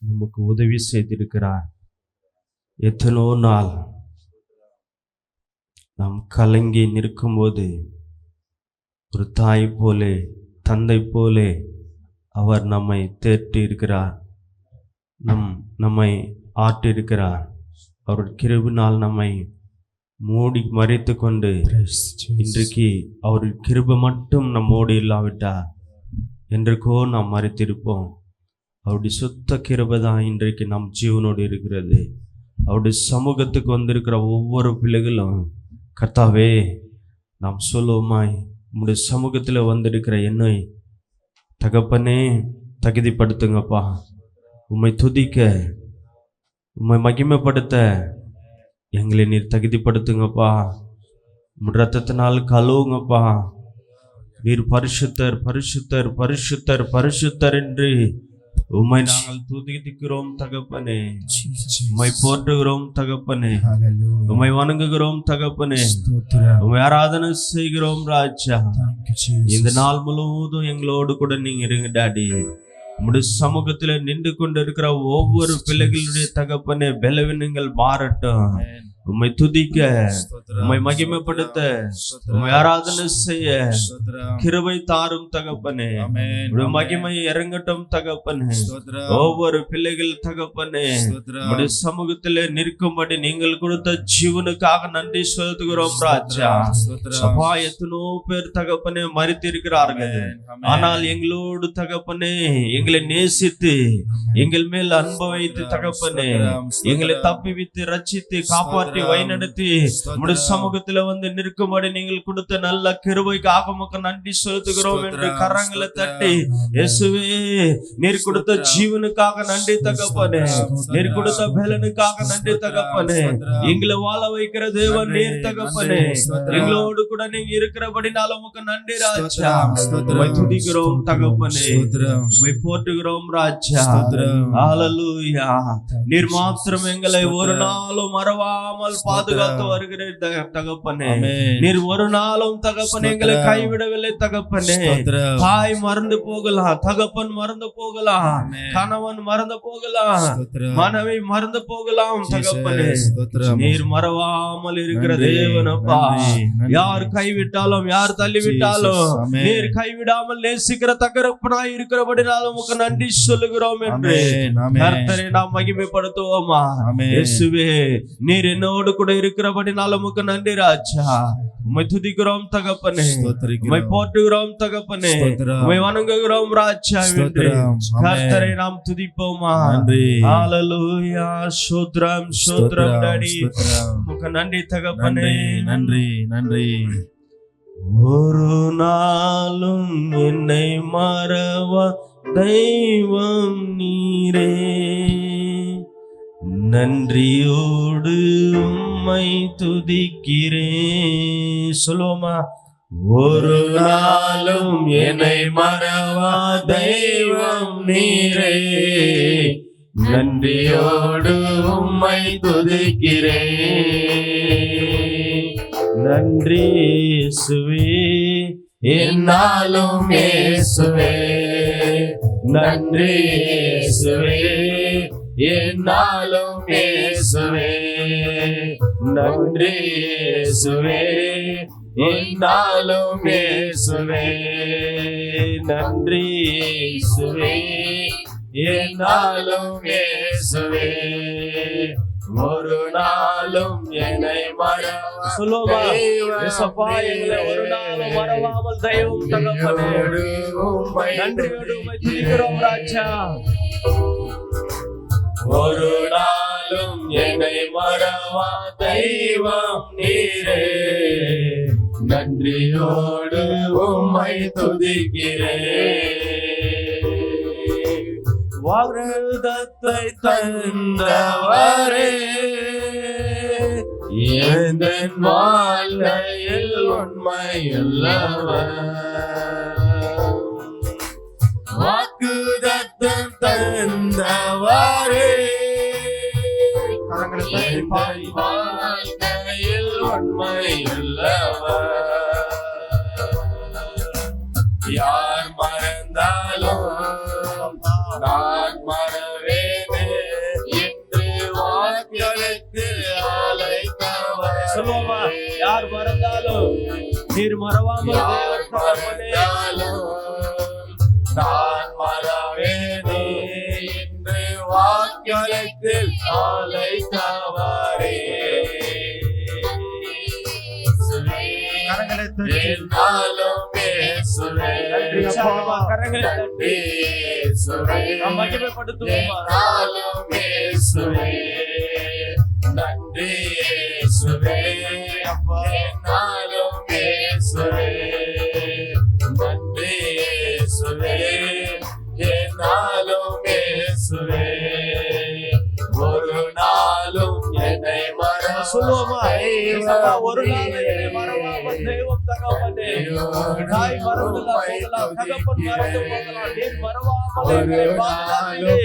நமக்கு உதவி செய்திருக்கிறார். எத்தனோ நாள் நாம் கலங்கி நிற்கும்போது ஒரு தாய் போலே தந்தை போலே அவர் நம்மை தேற்றி இருக்கிறார், நம்மை ஆற்றிருக்கிறார். அவர் கிருபினால் நம்மை மூடி மறைத்து கொண்டு இன்றைக்கு அவர் கிருபை மட்டும் நம்மோடு இல்லாவிட்டார் என்றுக்கோ நாம் மறைத்திருப்போம். அவருடைய சுத்த கிருபை தான் இன்றைக்கு நம் ஜீவனோடு இருக்கிறது. அவருடைய சமூகத்துக்கு வந்திருக்கிற ஒவ்வொரு பிள்ளைகளும் கர்த்தாவே நாம் சொல்லுவோமாய், உம்முடைய சமூகத்தில் வந்திருக்கிற என்னை தகப்பனே தகுதிப்படுத்துங்கப்பா, உம்மை துதிக்க உம்மை மகிமைப்படுத்த எங்களை நீர் தகுதிப்படுத்துங்கப்பா. உம்முடைய ரத்தத்தினால் கழுவுங்கப்பா. நீர் பரிசுத்தர் பரிசுத்தர் பரிசுத்தர் பரிசுத்தர் என்று உம்மை நாங்கள் துதிக்கிறோம் தகப்பனே. உம்மை போற்றுகிறோம் தகப்பனே. உம்மை வணங்குகிறோம் தகப்பனே. உம்மை ஆராதனை செய்கிறோம் ராஜா. இந்த நாள் முழுவதும் எங்களோடு கூட நீங்க இருங்க டாடி. உம்முடைய சமூகத்துல நின்று கொண்டு இருக்கிற ஒவ்வொரு பிள்ளைகளுடைய தகப்பனே பலவீனங்கள் மாறட்டும். உம்மை துதிக்க உம்மை மகிமைப்படுத்த உம்மை ஆராதனை செய்ய கிருபை தாரும் தகப்பனே. மகிமை இறங்கட்டும் தகப்பனே. ஒவ்வொரு பிள்ளைகள் தகப்பனே உம்முடைய சமூகத்திலே நிற்கும்படி நீங்கள் கொடுத்த ஜீவனுக்காக நன்றி செலுத்துகிறோம் ராஜா. அப்பா எத்தனோ பேர் தகப்பனே மரித்திருக்கிறார்கள், ஆனால் எங்களோடு தகப்பனே எங்களை நேசித்து எங்கள் மேல் அன்பு வைத்து தகப்பனே எங்களை தப்பிவித்து ரட்சித்து காப்பாற்றி வழிநடத்தி உம்முடைய சமூகத்துல வந்து நிற்கும்படி நீங்கள் கொடுத்த நல்ல கிருபைக்காக உமக்கு நன்றி செலுத்துகிறோம் என்று கரங்களை தட்டி இயேசுவே நீர் கொடுத்த ஜீவனுக்காக நன்றி தகப்பனே. நீர் கொடுத்த பலனுக்காக நன்றி தகப்பனே. எங்களை வாழ வைக்கிற தேவன் நீர் தகப்பனே. எங்களோடு கூட நீங்க இருக்கிறபடினால உமக்கு நன்றி ராஜா. உம்மை துதிக்கிறோம் தகப்பனே. உம்மை போற்றுகிறோம் ராஜா. ஹல்லேலூயா. நீர் மாத்திரம் எங்களை ஒரு நாளும் மறவாமல் பாதுகாத்து வருகிறேன் தகப்பனே. நீர் ஒரு நாளும் தகப்பனே எங்களை கைவிடவில்லை தகப்பனே. தாய் மறந்து போகலாம், தகப்பன் மறந்து போகலாம், கணவன் மறந்து போகலாம், மனைவி மறந்து போகலாம் தகப்பனே. நீர் மறவாமல் இருக்கிற தேவனப்பா. யார் கைவிட்டாலும் யார் தள்ளிவிட்டாலும் நீர் கைவிடாமல் நேசிக்கிற தகப்பனாய் இருக்கிறபடினாலும் உமக்கு நன்றி சொல்லுகிறோம் என்று கர்த்தரை நாம் மகிமைப்படுத்துவோமா. இயேசுவே நீர் என்னோடு கூட இருக்கிறபடினால உமக்கு நன்றி ராஜா. உம்மை துதிக்கிறோம் தகப்பனே. உம்மை போற்றுகிறோம் தகப்பனே. உம்மை வணங்குகிறோம் ராஜா. கர்த்தரை நாம் துதிப்போமா. ஹல்லேலூயா. ஸ்தோத்திரம் ஸ்தோத்திரம் டாடி. உமக்கு நன்றி தகப்பனே. நன்றி நன்றி. ஒரு நாளும் என்னை மறவா தெய்வம் நீரே, நன்றியோடு உம்மை துதிக்கிறேன். சொல்லுவோமா. ஒரு நாளும் என்னை மறவா தெய்வம் நீரே, நன்றியோடு உம்மை துதிக்கிறேன். நன்றி இயேசுவே, என்னாலும் இயேசுவே. நன்றி இயேசுவே, என்னாலும் இயேசுவே. நன்றி இயேசுவே, என்னாலும் இயேசுவே. நன்றி இயேசுவே, என்னாலும் இயேசுவே. ஒரு நாளும் என்னை மறவா சொல்லுவா. எங்களை ஒரு நாளும் மறவாமல் தெய்வம் தகப்பனே. நன்றியோடு உம்மை துதிக்கிறோம் ராஜா. ஒரு நாளும் என்னை மறவா தெய்வம் நீரே, நன்றியோடு உம்மை துதிக்கிறேன். வாக்குத்தத்தத்தை தந்தவரே, எந்தன் வாழ்க்கையில் உண்மையுள்ளவர். வாக்குத்தத்தம் தந்தவரே, வாழ்க்கையில் உண்மையுள்ளவர். யார் மறந்தாலும் நான் மறவேனே என்று வாக்கியத்தில் அழைத்தவர். சொல்லுவோமா? யார் மறந்தாலும் நீர் மறவாமல் யார் மறந்தாலும் நான் மறவேனே என்று வாக்கியத்தில் அழைத்தவரே. கரங்களை தட்டி என்னாலும் பேசுவே கரங்களை தட்டி நாம் மகிமைப்படுத்துவோமா? என்னாலும் பேசுவே நன்றி இயேசுவே. என்னாலும் பேசுவே நன்றி இயேசுவே. என்னாலும் பேசுவே ஒரு நாளும் என்னை சொல்லுவோமா? மறவாதே. ஒரு நாள் என்னை மறவாமல் தெய்வம் தகப்பனே. தாய் மறந்து போகலாம், தகப்பன் மறந்து போகலாம், நீர் மறவாமல் எங்களை பாதுகாத்தீரே.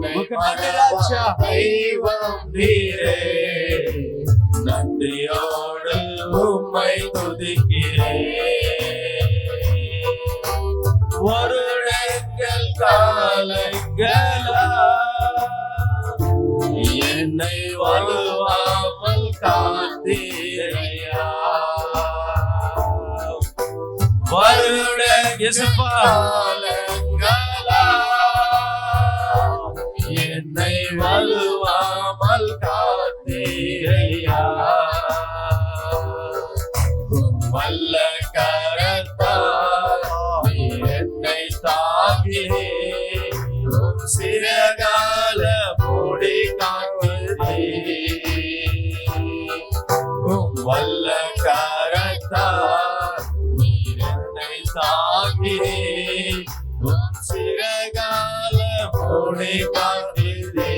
உமக்கு நன்றி ராஜா. தெய்வம் நீரே, நன்றியோடு உம்மை துதிக்கிறேன். வருடங்கள் காலங்களா என்னை வலுவாமல் காத்தீரையா. வருட காலங்களா என்னை வலுவாமல் காத்தீரையா. வல்ல கரத்தால் நீர் என்னை தாங்கினே, சிறகால மூடி காக்கிறே. வல்ல கரத்தால் நீர் என்னை தாங்கினே, சிறகால மூடி காக்கிறே.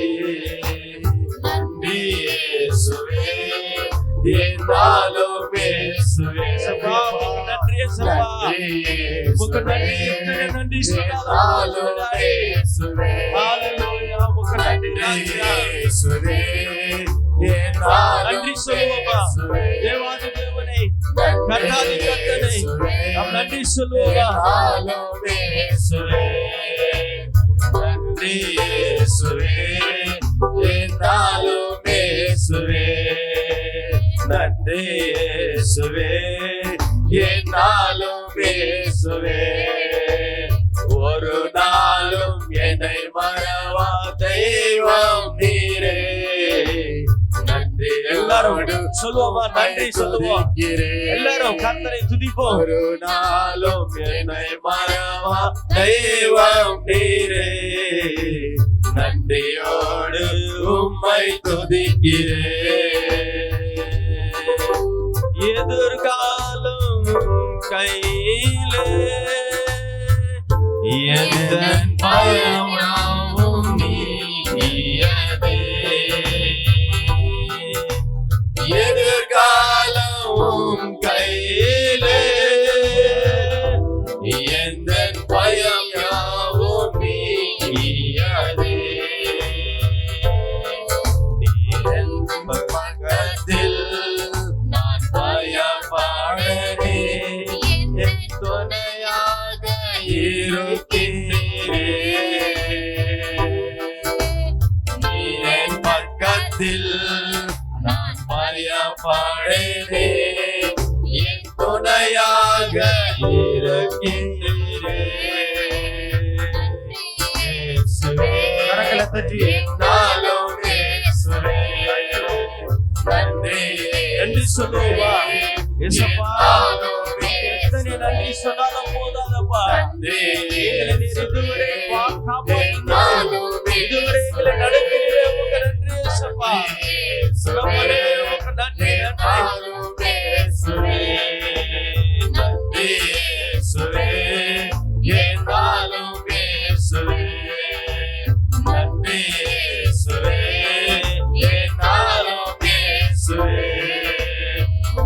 நன்றி இயேசுவே, என்னாலும் பேசுவே. நன்றி இயேசுவா. உமக்கு நன்றி, நன்றி என்னாலும் பேசுவே. ஹalleluya. உமக்கு நன்றி ராஜா. இயேசுவே, என்னாலும் நன்றி சொல்லுவோமா? பேசுவே. தேவாதி தேவனை, கர்த்தாதி கர்த்தனை நாம் நன்றி சொல்லுவோமா? என்னாலும் பேசுவே. நன்றி இயேசுவே, என்னாலும் பேசுவே. நன்றி இயேசுவே, என்னாலும் பேசுவே. ஒரு நாளும் என்னை மறவா தெய்வம் நீரே. நன்றி எல்லாரும் சொல்லுவோமா? நன்றி சொல்லுவோம். துதிக்கிறேன். எல்லாரும் கர்த்தரை துதிப்போம். ஒரு நாளும் என்னை மறவா தெய்வம் நீரே. நன்றியோடு உம்மை துதிக்கிறேன். எதிர்காலம் கையிலே எந்தன் பயமாவும் நீங்கியதே. எதிர்காலம் கையிலே எந்தன் பயம் யாவும் நீங்கியதே. நீர் பக்கத்தில் நான் பயப்படவே என் துணையாக இருக்கின்றீரே. நீர் என் பக்கத்தில் நான் பயப்படவே என் துணையாக இருக்கின்றீரே. இயேசுவே, கரங்களை தட்டி என்னாலும் இயேசுவே. நன்றி நன்றி சொல்லுவா. இயேசுப்பா, என்னாலும் எத்தனை நன்றி சொன்னாலும் போதாதப்பா. நன்றி எங்களை நீர் இதுவரை காப்பாற்றினீர். என்னாலும் இதுவரை எங்களை நடத்தினீரே. உமக்கு நன்றி இயேசுப்பா. சுகமனே, உமக்கு நன்றி, நன்றி. என்னாலும் இயேசுவே. நன்றி இயேசுவே, என்னாலும் இயேசுவே. நன்றி இயேசுவே, என்னாலும் இயேசுவே.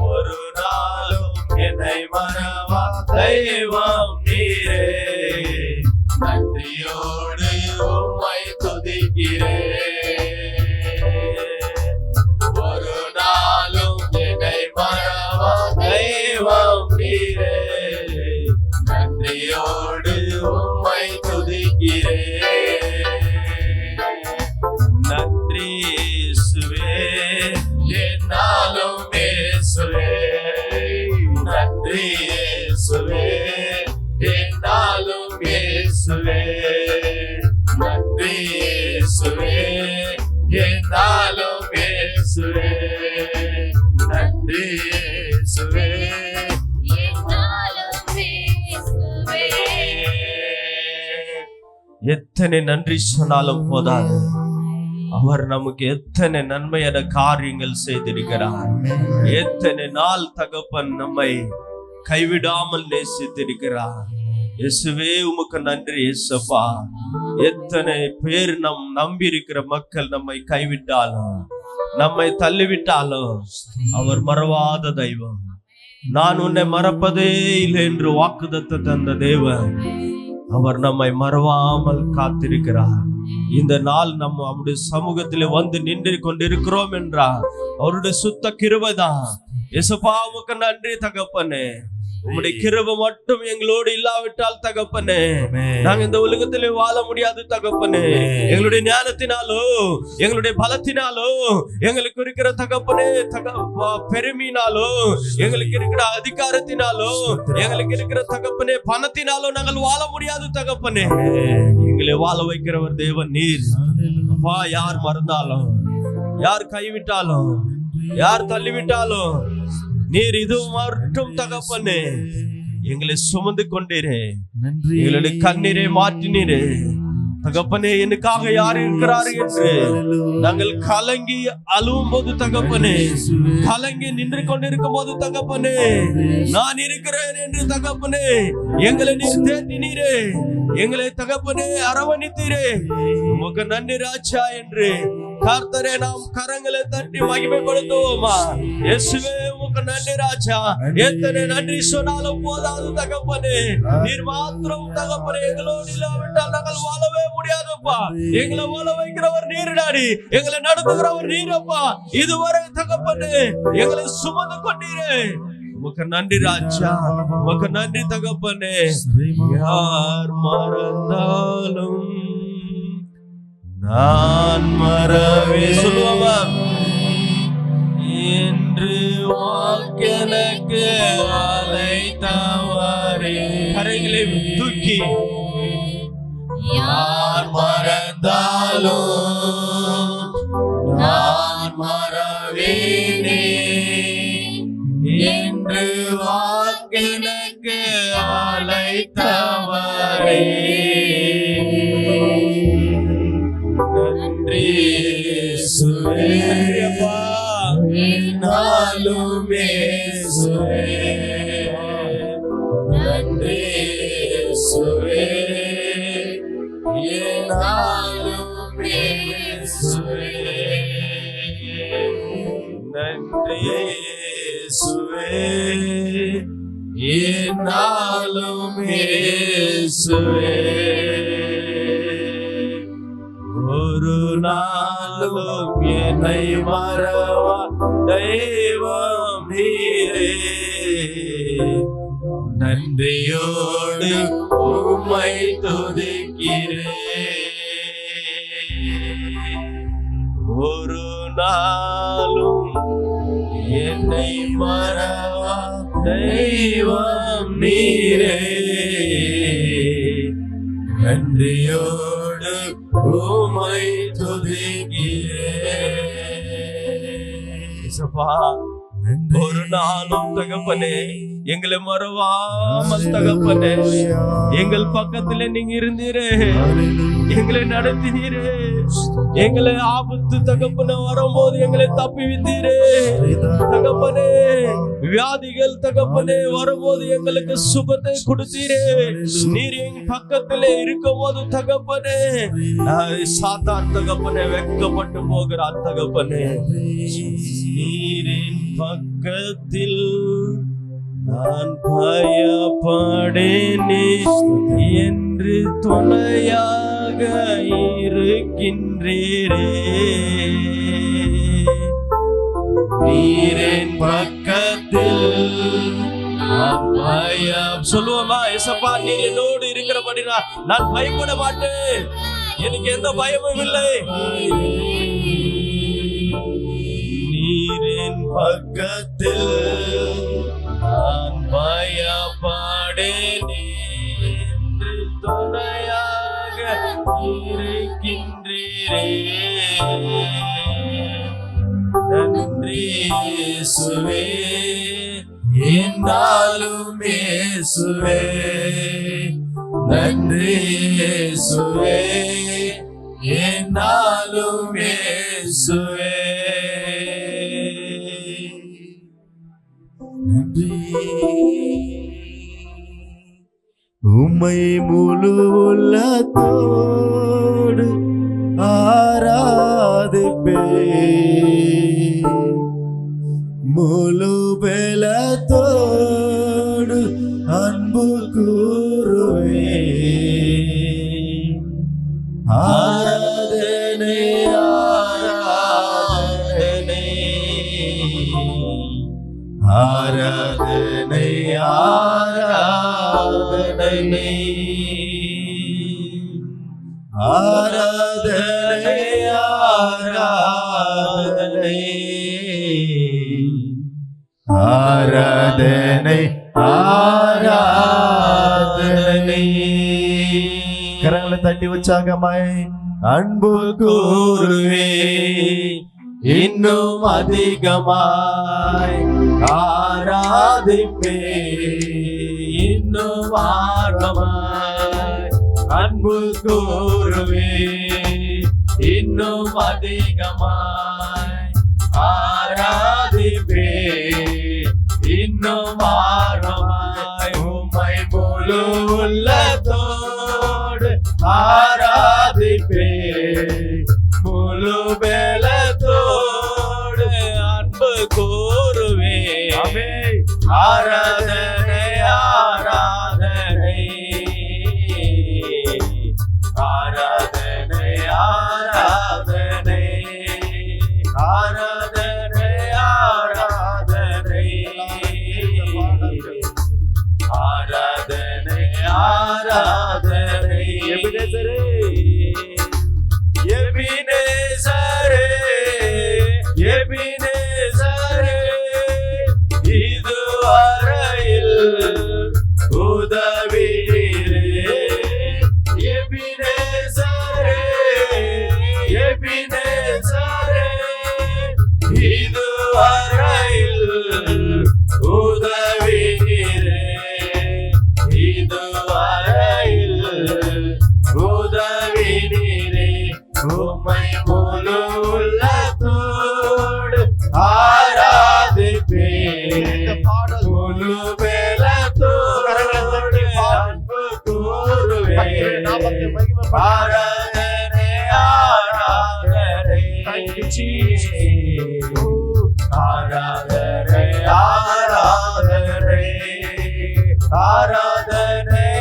ஒரு நாளும் என்னை மறவா தெய்வம் நீரே. நன்றியோடு உம்மை துதிக்கிறேன். இயேசுவே என்னாலும் இயேசுவே நன்றி இயேசுவே எத்தனை நன்றி சொன்னாலும் போதாது. அவர் நமக்கு எத்தனை நன்மையான காரியங்கள் செய்திருக்கிறார். எத்தனை நாள் தகப்பன் நம்மை கைவிடாமல் நேசித்திருக்கிறார். இயேசுவே உமக்கு நன்றி இயேசப்பா. எத்தனை பேர் நம்பி இருக்கிற மக்கள் நம்மை கைவிட்டாலும் நம்மை தள்ளிவிட்டாலும் அவர் மறவாத தெய்வம். நான் உன்னை மறப்பதே இல்லை என்று வாக்குத்தத்தம் தந்த தேவன் அவர் நம்மை மறவாமல் காத்திருக்கிறார். இந்த நாள் நம்ம அவருடைய சமூகத்திலே வந்து நின்று கொண்டிருக்கிறோம் என்றார் அவருடைய சுத்த கிருபைதான். இயேசுப்பா உமக்கு நன்றி தகப்பனே. உம்முடைய கிருபை மட்டும் எங்களோடு இல்லாவிட்டால் தகப்பனே நாங்க இந்த உலகத்திலே வாழ முடியாது தகப்பனே. எங்களுடைய ஞானத்தினாலோ எங்களுடைய பலத்தினாலோ எங்களுக்கு இருக்கிற தகப்பனே பெருமையினாலோ எங்களுக்கு இருக்கிற அதிகாரத்தினாலோ எங்களுக்கு இருக்கிற தகப்பனே பணத்தினாலோ நாங்கள் வாழ முடியாது தகப்பனே. எங்களை வாழ வைக்கிறவர் தேவன் நீர். அப்பா, யார் மறந்தாலும் யார் கைவிட்டாலும் யார் தள்ளிவிட்டாலும் நீர் இது மட்டும் தகப்பனே எங்களை சுமந்து கொண்டீரே. எங்களுடைய கண்ணீரை மாற்றினீரே தகப்பனே. எனக்காக யார் இருக்கிறார் என்று நாங்கள் கலங்கி அழுவும் போது தகப்பனே, கலங்கி நின்று கொண்டிருக்கும் போது தகப்பனே, நான் இருக்கிறேன் என்று தகப்பனே எங்களை நீர் தேற்றினீரே. எங்களை தகப்பனே அரவணைத்தீரே. உமக்கு நன்றி ராஜா என்று கர்த்தரே நாம் கரங்களை தட்டி மகிமைப்படுத்துவோமா? இயேசுவே உமக்கு நன்றி ராஜா. எத்தனை நன்றி சொன்னாலும் போதாது தகப்பனே. நீர் மாத்திரம் தகப்பனே எங்களோடு இல்லாவிட்டால் நாங்கள் வாழவே முடியாதுப்பா. எங்களை வாழ வைக்கிறவர் நீர்டாடி, எங்களை நடத்துகிறவர் நீரப்பா. இதுவரை தகப்பனே எங்களை சுமந்து கொண்டீரே. உமக்கு நன்றி ராஜா, உமக்கு நன்றி தகப்பனே. யார் மறந்தாலும் நான் மறவே சொல்லுவா என்று வாக்கெனக்கு அழைத்தவரே. கரைகளை தூக்கி யார் மறந்தாலும் நான் மறவேனே என்று வாக்கெனக்கு அழைத்தவரே. நன்றி இயேசுவே என்னாலும் இயேசுவே. நன்றி இயேசுவே என்னாலும் இயேசுவே. நன்றி இயேசுவே என்னாலும் இயேசுவே. ஒரு நாளும் என்னை மறவா தெய்வம் நீரே. நன்றியோடு உம்மை துதிக்கிறேன். ஒரு நாளும் என்னை மறவா தெய்வம் நீரே. நன்றியோடு உம்மை துதிக்கிறேன். ஒரு நாளும் தகப்பனே எங்களை மறவாமல் தகப்பனே எங்கள் பக்கத்திலே நீங்க இருந்தீரே. எங்களை நடத்தினீரே. எங்களை ஆபத்து தகப்பனே வரும்போது எங்களை தப்பி வித்தீரே தகப்பனே. வியாதிகள் தகப்பனே வரும்போது எங்களுக்கு சுகத்தை கொடுத்தீரே. நீர் எங்க பக்கத்திலே இருக்கும் போது தகப்பனே சாத்தான் தகப்பனே வெட்கப்பட்டு போகிறான் தகப்பனே. நீரின் பக்கத்தில் நான் பயப்படேனே என்று துணையாக இருக்கின்றீரே. நீரின் பக்கத்தில் நான் பயம் சொல்லுவோமா? ஏசப்பா நீர் என்னோடு இருக்கிறபடி நான் பயப்பட மாட்டேன். எனக்கு எந்த பயமும் இல்லை. நீரின் பக்கத்தில் நான் பயப்படேனே என்று துணையாக இருக்கின்றீரே. நன்றி இயேசுவே, என்னாலும் இயேசுவே, நன்றி இயேசுவே, என்னாலும் இயேசுவே. நன்றி உம்மை முழு உள்ளத்தோடு ஆராதிப்பே, முழு பலத்தோடு அன்பு கூறுவே. ஆராதனை ஆராதனை ஆராதனை ஆராதனை ஆராதனை ஆராதனை ஆராதனை. கரங்களை தட்டி உற்சாகமாய் அன்பு கூறுவே, இன்னும் அதிகமாய் ஆராதிப்பே, இன்னும் ஆர்வமாய் அன்பு கூறுவே, இன்னும் அதிகமாய் ஆராதிப்பே, இன்னும் ஆர்வமாய் உம்மை முழு உள்ளத்தோடு ஆராதிப்பே, முழு பலத்தோடு அன்பு கூறுவே. ஆராதனை ஆராதனை ஆராதனை ஆராதனை ஆராதனை ஆராதனை ஆராதனை ஆராதனை. எபினேசரே எபினேசரே எபினேசரே, இதுவரையில் உதவினீரே. எபினேசரே எபினேசரே, இதுவரையில் உதவினீரே, இதுவரையில் உதவினீரே. உம்மை முழு உள்ளத்தோடு ஆராதிப்பே, முழு பலத்தோடு அன்பு கூறுவே. ஆராதனை ஆராதனை ஆராதனை ஆராதனை ஆராதனை ஆராதனை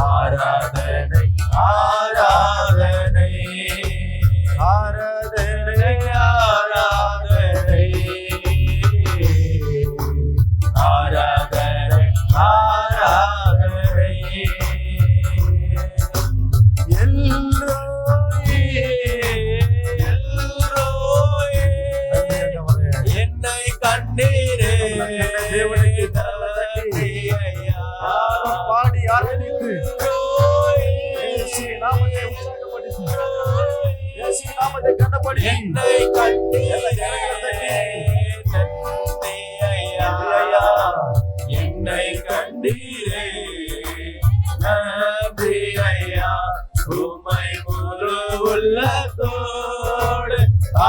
ஆராதனை ஆராதனை ஆராதனை ஆராதனை ஆராதனை ஆராதனை. எல்லோரே எல்லோரே என்னை கண்டீரே, பாடி ஆராதித்து என்னை கண்டீரே, என்னை கண்டீரே, நன்றி ஐயா. உம்மை முழு உள்ளத்தோடு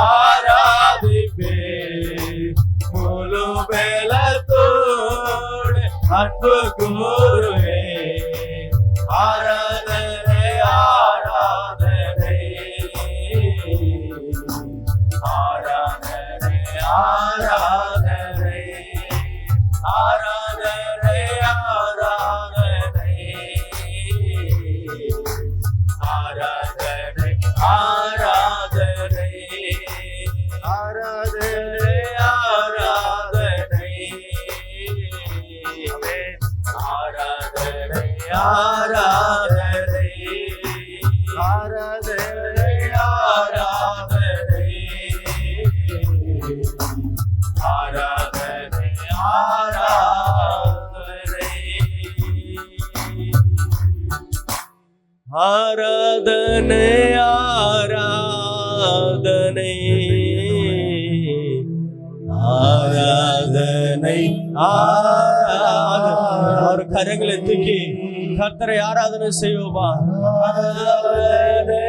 ஆராதிப்பே, முழு பலத்தோடு அன்பு கூறுவே. ஆராதனை ஆராதனை ஆராதனை ஆராதனை ஆராதனை ஆராதனை ஆராதனை ஆராதனை ஆராதனை ஆராதனை ஆராதனை ஆராதனை ஆராதனை ஆராதனை ஆராதனை. ஆராதனை ஆராதனை ஆராதனை ஆராதனை. கரங்களை தூக்கி கர்த்தரை ஆராதனை செய்வோமா? ஆராதனை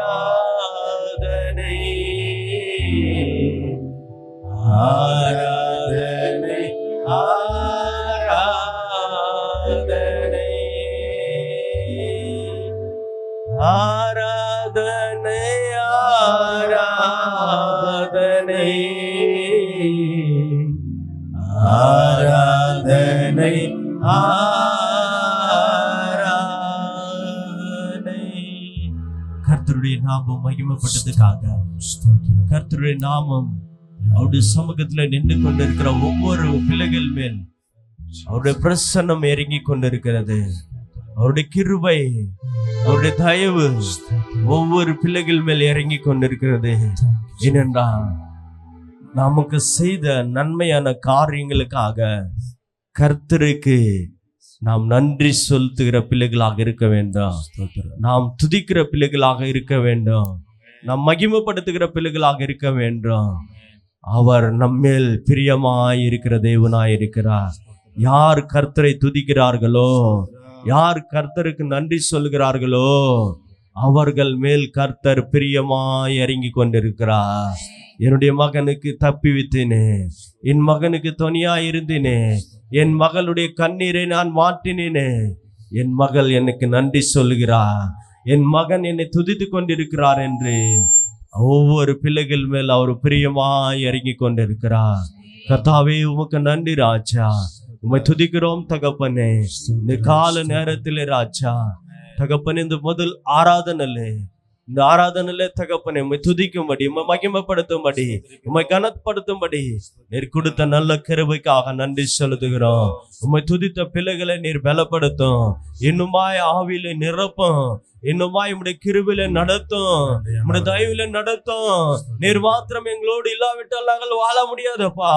ஆராதனை ஆராதனை ஆராதனை ஆராதனை ஆராதனை ஆராதனை ஆராதனை. கர்த்தருடைய நாமம் மகிமைப்பட்டதுக்காக, கர்த்தருடைய நாமம் அவருடைய சமூகத்துல நின்று கொண்டிருக்கிற ஒவ்வொரு பிள்ளைகள் மேல் அவருடைய பிரசன்னம் இறங்கி கொண்டிருக்கிறது. அவருடைய கிருபை, அவருடைய தயவு ஒவ்வொரு பிள்ளைகள் மேல் இறங்கி கொண்டிருக்கிறது. ஏனென்றால் நமக்கு செய்த நன்மையான காரியங்களுக்காக கர்த்தருக்கு நாம் நன்றி செலுத்துகிற பிள்ளைகளாக இருக்க வேண்டும். நாம் துதிக்கிற பிள்ளைகளாக இருக்க வேண்டும். நாம் மகிமைப்படுத்துகிற பிள்ளைகளாக இருக்க வேண்டும். அவர் நம்மேல் பிரியமாய் இருக்கிற தேவனாய் இருக்கிறார். யார் கர்த்தரை துதிக்கிறார்களோ, யார் கர்த்தருக்கு நன்றி சொல்கிறார்களோ, அவர்கள் மேல் கர்த்தர் பிரியமாய் இறங்கி கொண்டிருக்கிறார். என்னுடைய மகனுக்கு தப்பி வித்தேனே, என் மகனுக்கு துணையாய் இருந்தேனே, என் மகளுடைய கண்ணீரை நான் மாற்றினேனே, என் மகள் எனக்கு நன்றி சொல்கிறார், என் மகன் என்னை துதித்து கொண்டிருக்கிறார் என்று ஒவ்வொரு பிள்ளைகள் மேல் அவர் பிரியமாய் இறங்கி கொண்டிருக்கிறார். கர்த்தாவே உமக்கு நன்றி ராஜா, உம்மை துதிக்கிறோம் தகப்பனே. இந்த கால நேரத்திலே ராஜா தகப்பனே, இந்த முதல் ஆராதனையிலே, இந்த ஆராதனையிலே தகப்பனே உம்மை துதிக்கும்படி, உம்மை மகிமைப்படுத்தும்படி, உம்மை கனப்படுத்தும்படி நீர் கொடுத்த நல்ல கிருபைக்காக நன்றி செலுத்துகிறோம். உம்மை துதித்த பிள்ளைகளை நீர் பலப்படுத்தும், இன்னுமாய் ஆவியிலே நிரப்பும், இன்னுமாய் உம்முடைய கிருபையில நடத்தும், உம்முடைய தயவுல நடத்தும். நீர் மாத்திரம் எங்களோடு இல்லாவிட்டால் நாங்கள் வாழ முடியாதப்பா.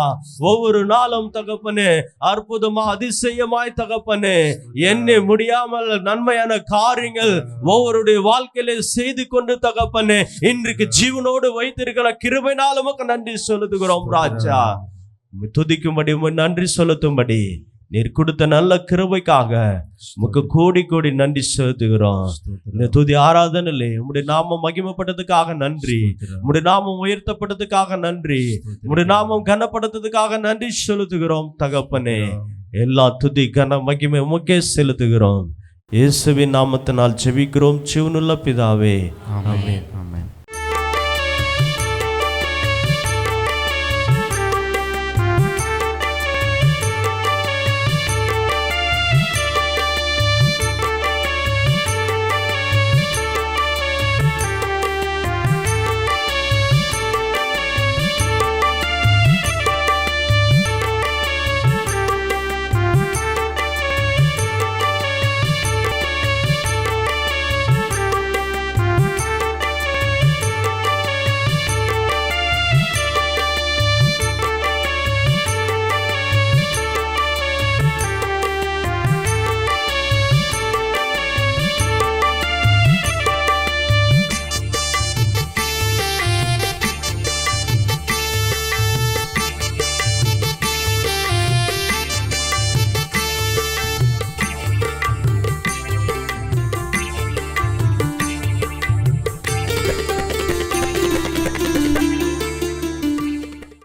ஒவ்வொரு நாளும் தகப்பனே அற்புதமா அதிசயமாய் தகப்பனே எண்ணி முடியாமல் நன்மையான காரியங்கள் ஒவ்வொருடைய வாழ்க்கையில செய்து கொண்டு தகப்பனே இன்றைக்கு ஜீவனோடு வைத்திருக்கிற கிருபையினால் உமக்கு நன்றி செலுத்துகிறோம் ராஜா. துதிக்கும்படி நன்றி செலுத்தும்படி நீர் கொடுத்த நல்ல கிருபைக்காக உமக்கு கோடி கோடி நன்றி செலுத்துகிறோம். இந்த துதி ஆராதனையிலே உம்முடைய நாமம் மகிமைப்பட்டதுக்காக நன்றி, உம்முடைய நாமம் உயர்த்தப்பட்டதுக்காக நன்றி, உம்முடைய நாமம் கனப்படுத்ததுக்காக நன்றி செலுத்துகிறோம் தகப்பனே. எல்லா துதி கன மகிமை உமக்கே செலுத்துகிறோம். இயேசுவின் நாமத்தினால் ஜெபிக்கிறோம் ஜீவனுள்ள பிதாவே, ஆமென்.